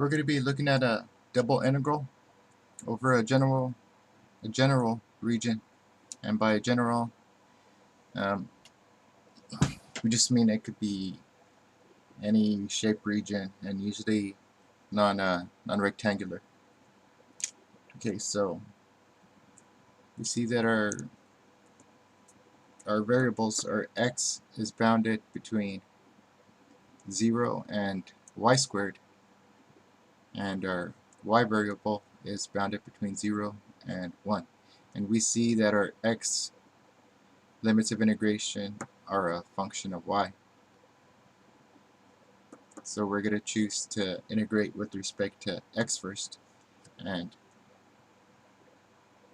We're going to be looking at a double integral over a general region, and by general, um, we just mean it could be any shape region, and usually non-rectangular. Okay, so we see that our variables, our x is bounded between 0 and y squared, and our y variable is bounded between 0 and 1. And we see that our x limits of integration are a function of y. So we're going to choose to integrate with respect to x first, and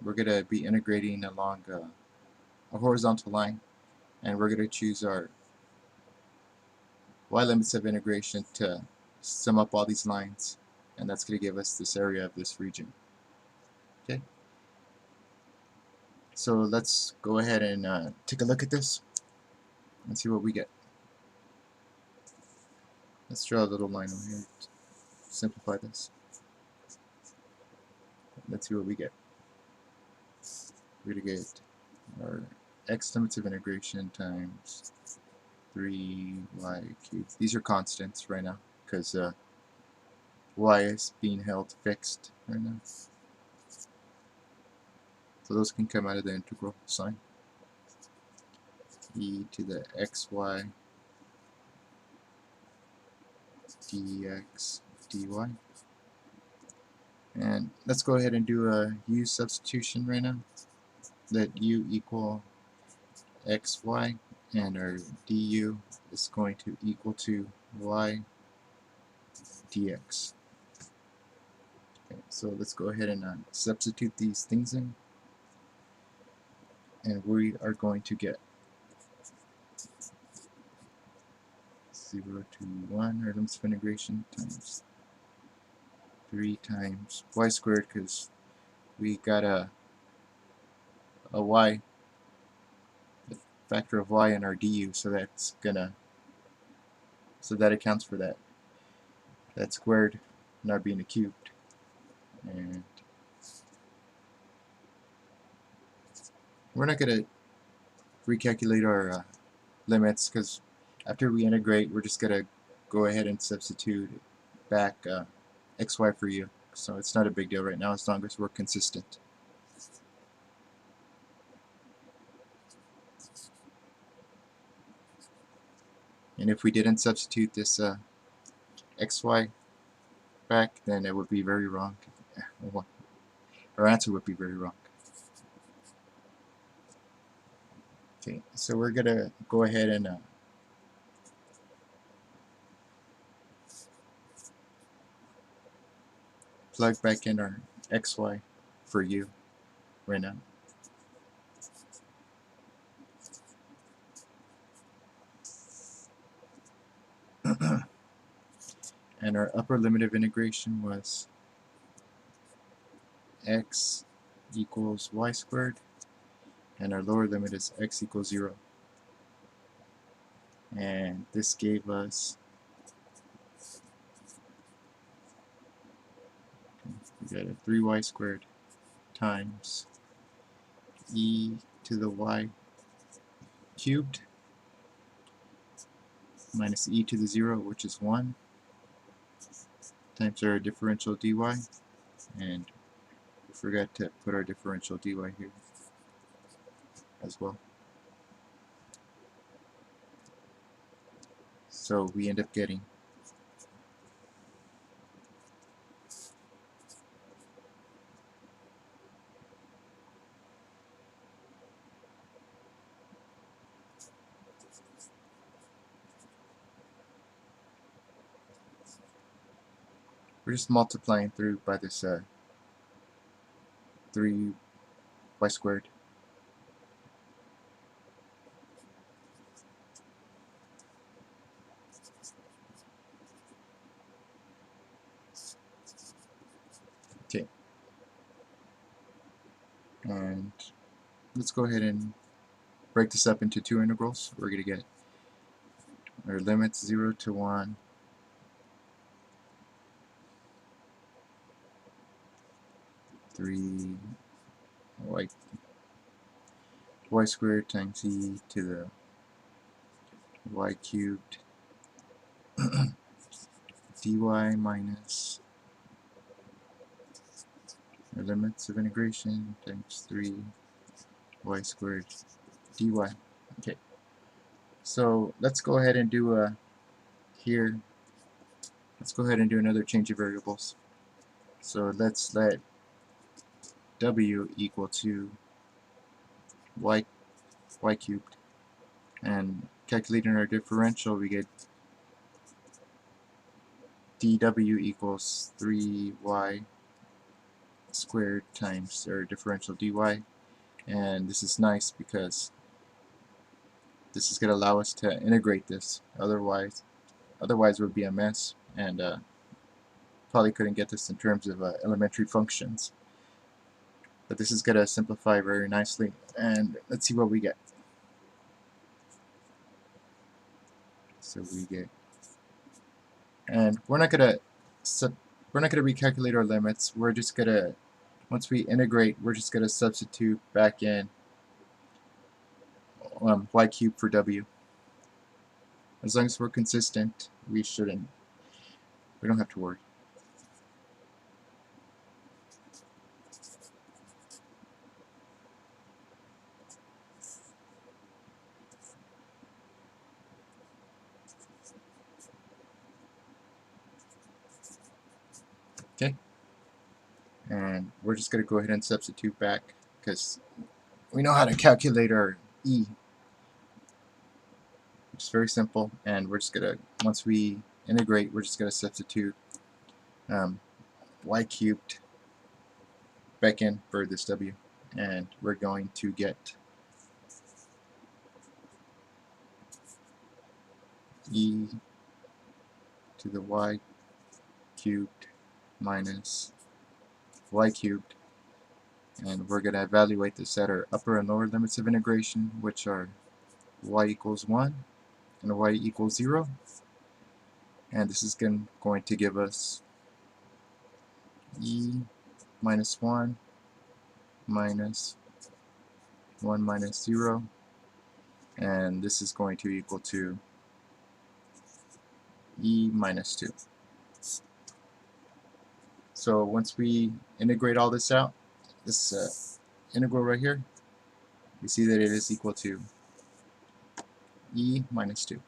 we're going to be integrating along a horizontal line, and we're going to choose our y limits of integration to sum up all these lines, and that's going to give us this area of this region. Okay, so let's go ahead and take a look at this and see what we get. Let's draw a little line over here to simplify this. Let's see what we get. We're going to get our x limits of integration times 3y cubed. These are constants right now because y is being held fixed right now. So those can come out of the integral sign. E to the xy dx dy. And let's go ahead and do a u substitution right now. Let u equal xy, and our du is going to equal to y dx. Okay, so let's go ahead and substitute these things in, and we are going to get 0 to 1, our limits of integration, times 3 times y squared, because we got a y, the factor of y in our du, so that's gonna, so that accounts for that squared not being a cubed. And we're not gonna recalculate our limits, because after we integrate, we're just gonna go ahead and substitute back xy for u. So it's not a big deal right now as long as we're consistent. And if we didn't substitute this xy back, then it would be very wrong. Our answer would be very wrong. Okay, so we're gonna go ahead and plug back in our xy for u right now. And our upper limit of integration was x equals y squared, and our lower limit is x equals 0. And this gave us, we got a 3y squared times e to the y cubed minus e to the 0, which is 1, times our differential dy, and we forgot to put our differential dy here as well. So we end up getting we're just multiplying through by this 3y squared. Okay, and let's go ahead and break this up into two integrals. We're going to get our limits 0 to 1 y squared times e to the y cubed dy minus our limits of integration times 3y squared dy. Okay, so let's go ahead and do here. Let's go ahead and do another change of variables. So let's let w equal to y cubed, and calculating our differential, we get dw equals 3y squared times our differential dy. And this is nice because this is going to allow us to integrate this. Otherwise it would be a mess, and probably couldn't get this in terms of elementary functions. But this is going to simplify very nicely, and let's see what we get. So we get, and we're not going to recalculate our limits. We're just going to, once we integrate, we're just going to substitute back in y cubed for w. As long as we're consistent, we don't have to worry. Okay, and we're just going to go ahead and substitute back because we know how to calculate our e, which is very simple. And we're just going to, once we integrate, we're just going to substitute y cubed back in for this w, and we're going to get e to the y cubed minus y cubed, and we're going to evaluate this at our upper and lower limits of integration, which are y equals 1 and y equals 0, and this is going to give us e minus 1 minus 1 minus 0, and this is going to equal to e minus 2. So once we integrate all this out, this integral right here, we see that it is equal to e minus 2.